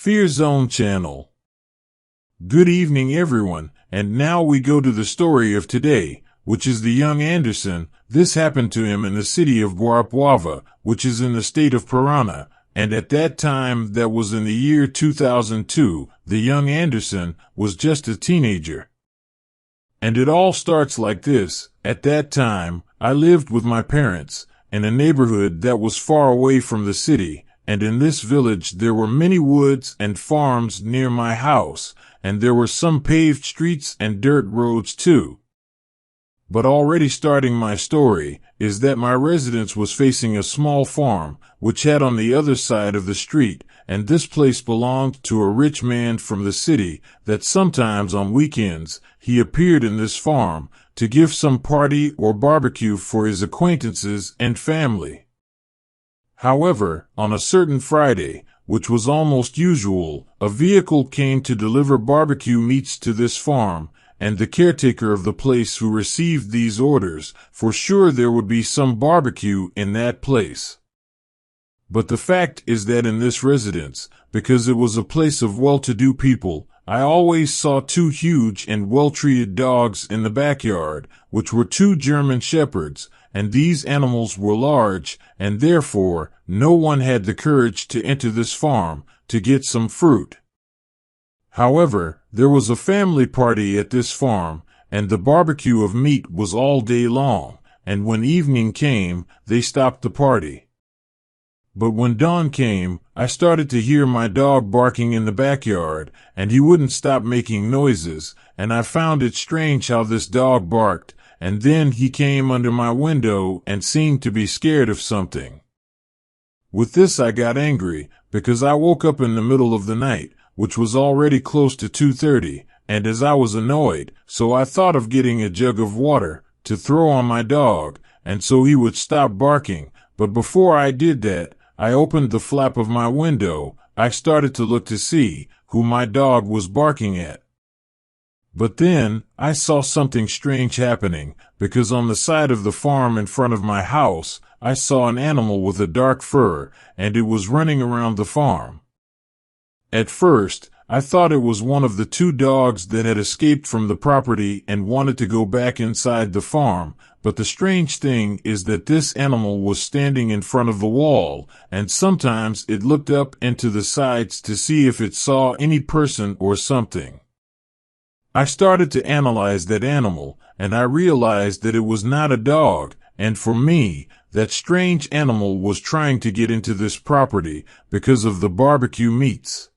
Fear Zone channel. Good evening everyone, and now we go to the story of today, which is the young Anderson. This happened to him in the city of Guarapuava, which is in the state of Parana, and at that time, that was in the year 2002, the young Anderson was just a teenager. And it all starts like this. At that time, I lived with my parents in a neighborhood that was far away from the city, and in this village there were many woods and farms near my house, and there were some paved streets and dirt roads too. But already starting my story is that my residence was facing a small farm, which had on the other side of the street, and this place belonged to a rich man from the city, that sometimes on weekends he appeared in this farm to give some party or barbecue for his acquaintances and family. However, on a certain Friday, which was almost usual, a vehicle came to deliver barbecue meats to this farm, and the caretaker of the place who received these orders, for sure there would be some barbecue in that place. But the fact is that in this residence, because it was a place of well-to-do people, I always saw two huge and well-treated dogs in the backyard, which were two German shepherds, and these animals were large, and therefore no one had the courage to enter this farm to get some fruit. However, there was a family party at this farm, and the barbecue of meat was all day long, and when evening came, they stopped the party. But when dawn came, I started to hear my dog barking in the backyard, and he wouldn't stop making noises, and I found it strange how this dog barked, and then he came under my window and seemed to be scared of something. With this I got angry, because I woke up in the middle of the night, which was already close to 2:30, and as I was annoyed, so I thought of getting a jug of water to throw on my dog, and so he would stop barking. But before I did that, I opened the flap of my window. I started to look to see who my dog was barking at. But then, I saw something strange happening, because on the side of the farm in front of my house, I saw an animal with a dark fur, and it was running around the farm. At first, I thought it was one of the two dogs that had escaped from the property and wanted to go back inside the farm, but the strange thing is that this animal was standing in front of the wall, and sometimes it looked up into the sides to see if it saw any person or something. I started to analyze that animal, and I realized that it was not a dog, and for me, that strange animal was trying to get into this property because of the barbecue meats.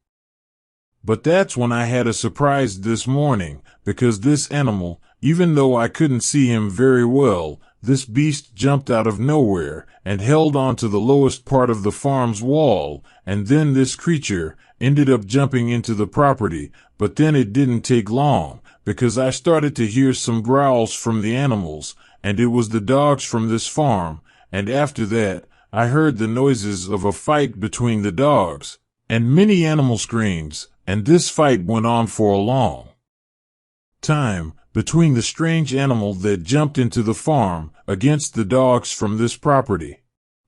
But that's when I had a surprise this morning, because this animal, even though I couldn't see him very well, this beast jumped out of nowhere and held on to the lowest part of the farm's wall, and then this creature ended up jumping into the property. But then it didn't take long, because I started to hear some growls from the animals, and it was the dogs from this farm, and after that, I heard the noises of a fight between the dogs, and many animal screams, and this fight went on for a long time between the strange animal that jumped into the farm against the dogs from this property.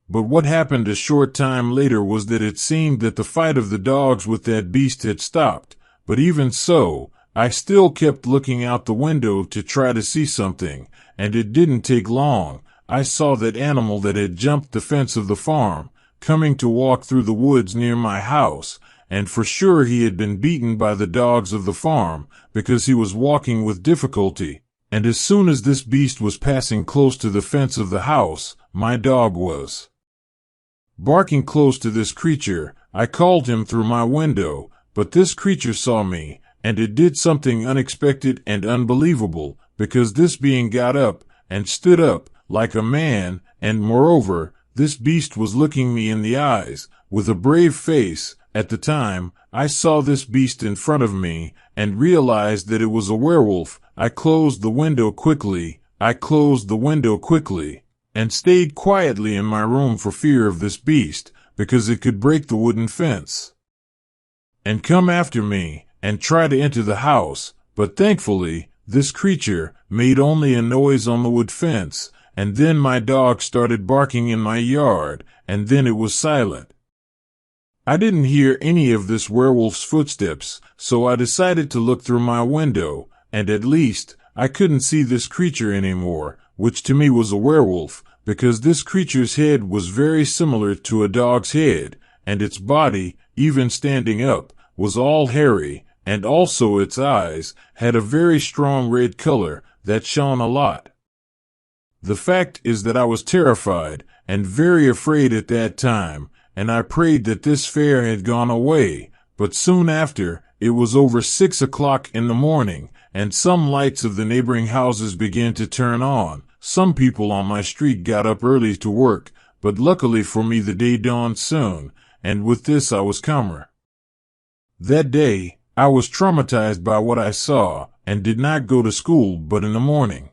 But what happened a short time later was that it seemed that the fight of the dogs with that beast had stopped, but even so, I still kept looking out the window to try to see something, and it didn't take long. I saw that animal that had jumped the fence of the farm, coming to walk through the woods near my house, and for sure he had been beaten by the dogs of the farm, because he was walking with difficulty, and as soon as this beast was passing close to the fence of the house, my dog was barking close to this creature. I called him through my window, but this creature saw me, and it did something unexpected and unbelievable, because this being got up and stood up like a man, and moreover, this beast was looking me in the eyes with a brave face. At the time, I saw this beast in front of me and realized that it was a werewolf. I closed the window quickly, and stayed quietly in my room for fear of this beast, because it could break the wooden fence and come after me and try to enter the house. But thankfully, this creature made only a noise on the wood fence, and then my dog started barking in my yard, and then it was silent. I didn't hear any of this werewolf's footsteps, so I decided to look through my window, and at least I couldn't see this creature anymore, which to me was a werewolf, because this creature's head was very similar to a dog's head, and its body, even standing up, was all hairy, and also its eyes had a very strong red color that shone a lot. The fact is that I was terrified and very afraid at that time, and I prayed that this fear had gone away, but soon after, it was over 6 o'clock in the morning, and some lights of the neighboring houses began to turn on. Some people on my street got up early to work, but luckily for me the day dawned soon, and with this I was calmer. That day, I was traumatized by what I saw, and did not go to school but in the morning.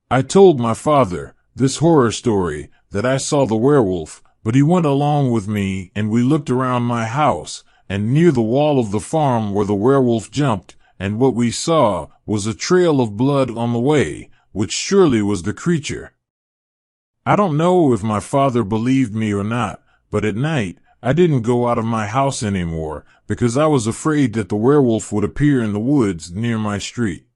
I told my father this horror story, that I saw the werewolf, but he went along with me and we looked around my house, and near the wall of the farm where the werewolf jumped, and what we saw was a trail of blood on the way, which surely was the creature. I don't know if my father believed me or not, but at night, I didn't go out of my house anymore, because I was afraid that the werewolf would appear in the woods near my street.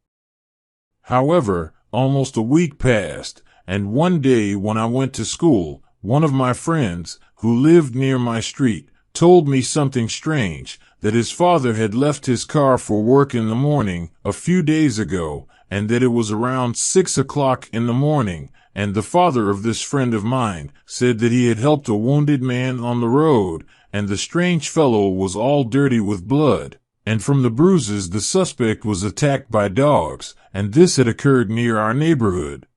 However, almost a week passed, and one day when I went to school, one of my friends, who lived near my street, told me something strange, that his father had left his car for work in the morning a few days ago, and that it was around 6 o'clock in the morning, and the father of this friend of mine said that he had helped a wounded man on the road, and the strange fellow was all dirty with blood, and from the bruises the suspect was attacked by dogs, and this had occurred near our neighborhood.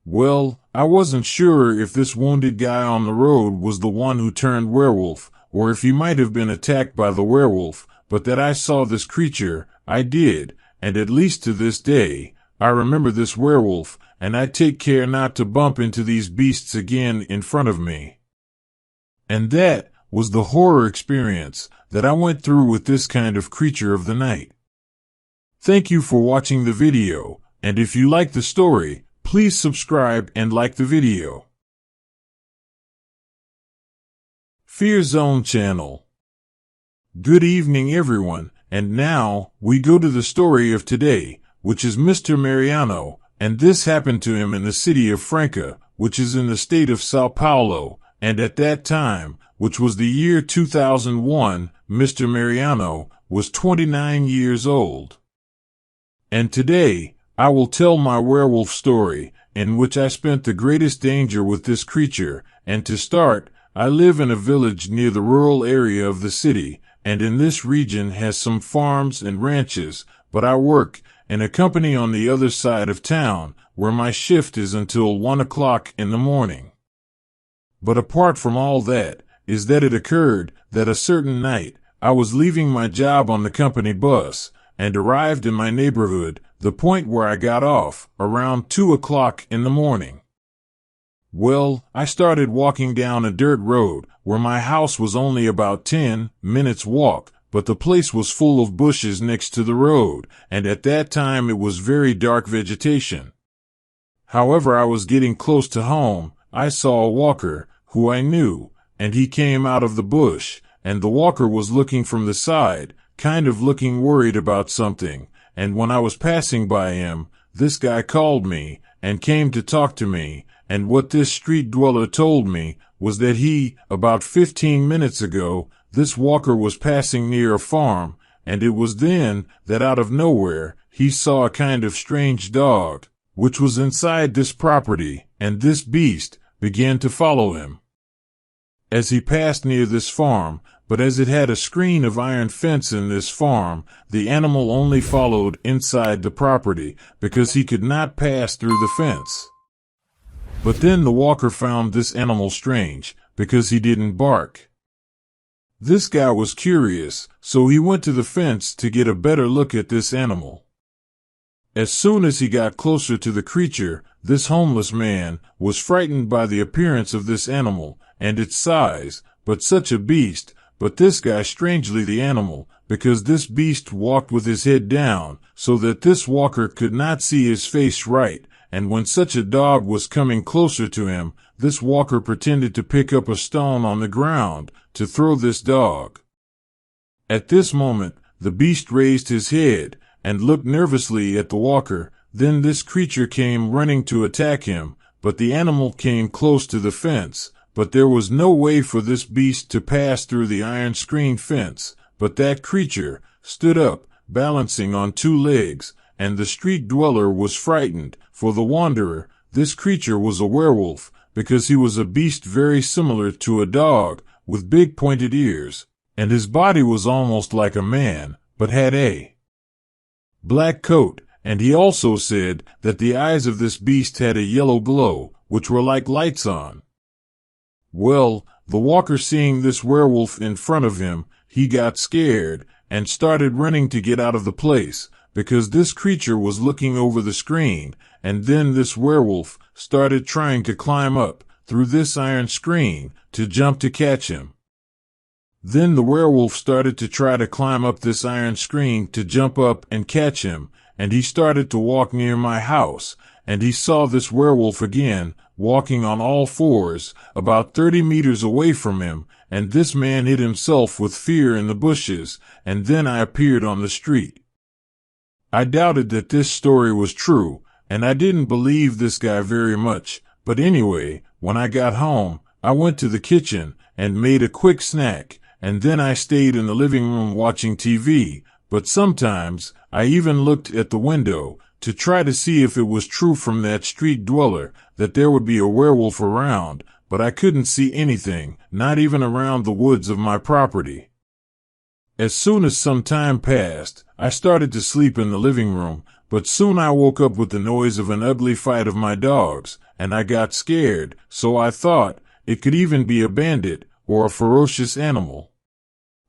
Well, I wasn't sure if this wounded guy on the road was the one who turned werewolf, or if he might have been attacked by the werewolf, but that I saw this creature, I did, and at least to this day, I remember this werewolf, and I take care not to bump into these beasts again in front of me. And that was the horror experience that I went through with this kind of creature of the night. Thank you for watching the video, and if you like the story, please subscribe and like the video. Fear Zone Channel. Good evening everyone, and now we go to the story of today, which is Mr. Mariano, and this happened to him in the city of Franca, which is in the state of Sao Paulo, and at that time, which was the year 2001, Mr. Mariano was 29 years old. And today, I will tell my werewolf story, in which I spent the greatest danger with this creature, and to start, I live in a village near the rural area of the city, and in this region has some farms and ranches, but I work in a company on the other side of town, where my shift is until 1 o'clock in the morning. But apart from all that, is that it occurred that a certain night, I was leaving my job on the company bus, and arrived in my neighborhood, the point where I got off, around 2 o'clock in the morning. Well, I started walking down a dirt road, where my house was only about 10 minutes walk, but the place was full of bushes next to the road, and at that time it was very dark vegetation. However, I was getting close to home, I saw a walker, who I knew, and he came out of the bush, and the walker was looking from the side, kind of looking worried about something, and when I was passing by him, this guy called me, and came to talk to me, and what this street dweller told me was that about 15 minutes ago, this walker was passing near a farm, and it was then that out of nowhere, he saw a kind of strange dog, which was inside this property, and this beast began to follow him. As he passed near this farm, but as it had a screen of iron fence in this farm, the animal only followed inside the property, because he could not pass through the fence. But then the walker found this animal strange, because he didn't bark. This guy was curious, so he went to the fence to get a better look at this animal. As soon as he got closer to the creature, this homeless man was frightened by the appearance of this animal, and its size, but such a beast, but this guy strangely the animal, because this beast walked with his head down, so that this walker could not see his face right, and when such a dog was coming closer to him, this walker pretended to pick up a stone on the ground to throw this dog. At this moment, the beast raised his head and looked nervously at the walker. Then this creature came running to attack him, but the animal came close to the fence. But there was no way for this beast to pass through the iron screen fence. But that creature stood up, balancing on two legs, and the street dweller was frightened. For the wanderer, this creature was a werewolf, because he was a beast very similar to a dog, with big pointed ears, and his body was almost like a man, but had a black coat, and he also said that the eyes of this beast had a yellow glow, which were like lights on. Well, the walker, seeing this werewolf in front of him, he got scared and started running to get out of the place, because this creature was looking over the screen, and then this werewolf started trying to climb up through this iron screen to jump to catch him. Then the werewolf started to try to climb up this iron screen to jump up and catch him, and he started to walk near my house, and he saw this werewolf again, walking on all fours, about 30 meters away from him, and this man hid himself with fear in the bushes, and then I appeared on the street. I doubted that this story was true, and I didn't believe this guy very much, but anyway, when I got home, I went to the kitchen and made a quick snack, and then I stayed in the living room watching TV, but sometimes I even looked at the window to try to see if it was true from that street dweller that there would be a werewolf around, but I couldn't see anything, not even around the woods of my property. As soon as some time passed, I started to sleep in the living room, but soon I woke up with the noise of an ugly fight of my dogs, and I got scared, so I thought it could even be a bandit or a ferocious animal.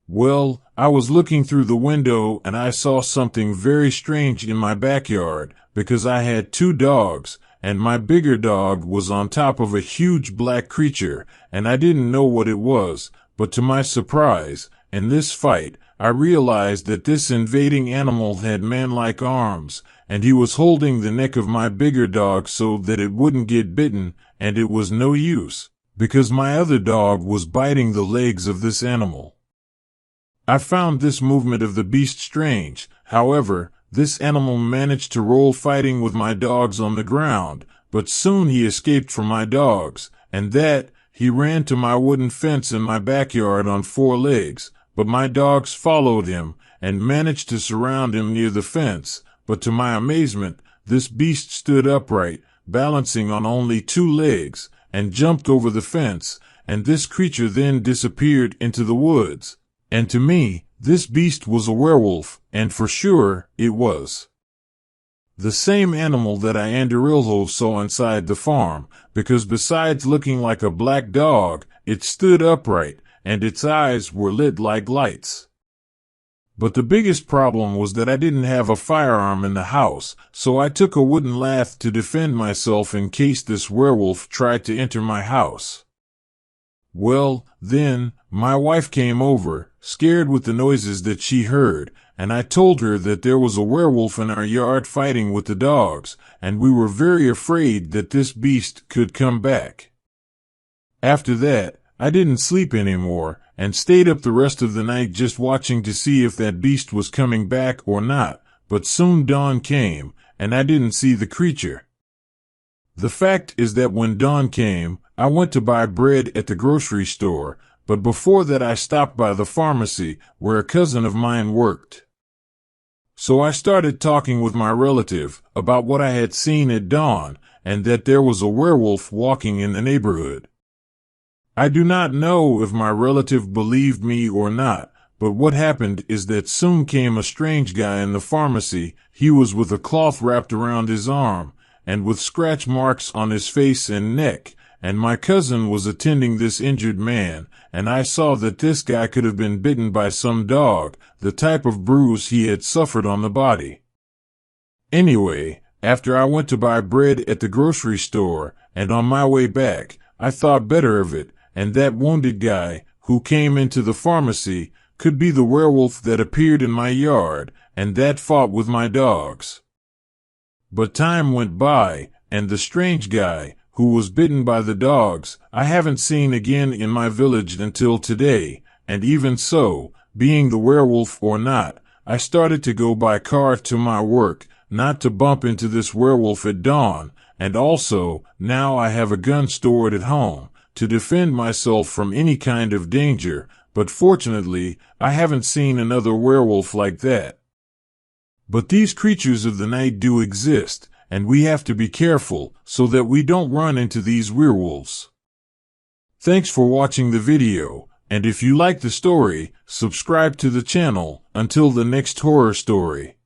Well, I was looking through the window and I saw something very strange in my backyard, because I had two dogs, and my bigger dog was on top of a huge black creature, and I didn't know what it was, but to my surprise, in this fight, I realized that this invading animal had man-like arms, and he was holding the neck of my bigger dog so that it wouldn't get bitten, and it was no use, because my other dog was biting the legs of this animal. I found this movement of the beast strange. However, this animal managed to roll fighting with my dogs on the ground, but soon he escaped from my dogs, and that he ran to my wooden fence in my backyard on 4 legs, but my dogs followed him and managed to surround him near the fence. But to my amazement, this beast stood upright, balancing on only 2 legs, and jumped over the fence, and this creature then disappeared into the woods. And to me, this beast was a werewolf, and for sure, it was the same animal that I Anderilho saw inside the farm, because besides looking like a black dog, it stood upright, and its eyes were lit like lights. But the biggest problem was that I didn't have a firearm in the house, so I took a wooden lath to defend myself in case this werewolf tried to enter my house. Well, then, my wife came over, scared with the noises that she heard, and I told her that there was a werewolf in our yard fighting with the dogs, and we were very afraid that this beast could come back. After that, I didn't sleep anymore, and stayed up the rest of the night just watching to see if that beast was coming back or not, but soon dawn came, and I didn't see the creature. The fact is that when dawn came, I went to buy bread at the grocery store, but before that I stopped by the pharmacy where a cousin of mine worked. So I started talking with my relative about what I had seen at dawn, and that there was a werewolf walking in the neighborhood. I do not know if my relative believed me or not, but what happened is that soon came a strange guy in the pharmacy. He was with a cloth wrapped around his arm, and with scratch marks on his face and neck, and my cousin was attending this injured man, and I saw that this guy could have been bitten by some dog, the type of bruise he had suffered on the body. Anyway, after I went to buy bread at the grocery store, and on my way back, I thought better of it, and that wounded guy, who came into the pharmacy, could be the werewolf that appeared in my yard, and that fought with my dogs. But time went by, and the strange guy, who was bitten by the dogs, I haven't seen again in my village until today, and even so, being the werewolf or not, I started to go by car to my work, not to bump into this werewolf at dawn, and also, now I have a gun stored at home, to defend myself from any kind of danger, but fortunately, I haven't seen another werewolf like that. But these creatures of the night do exist, and we have to be careful, so that we don't run into these werewolves. Thanks for watching the video, and if you like the story, subscribe to the channel. Until the next horror story.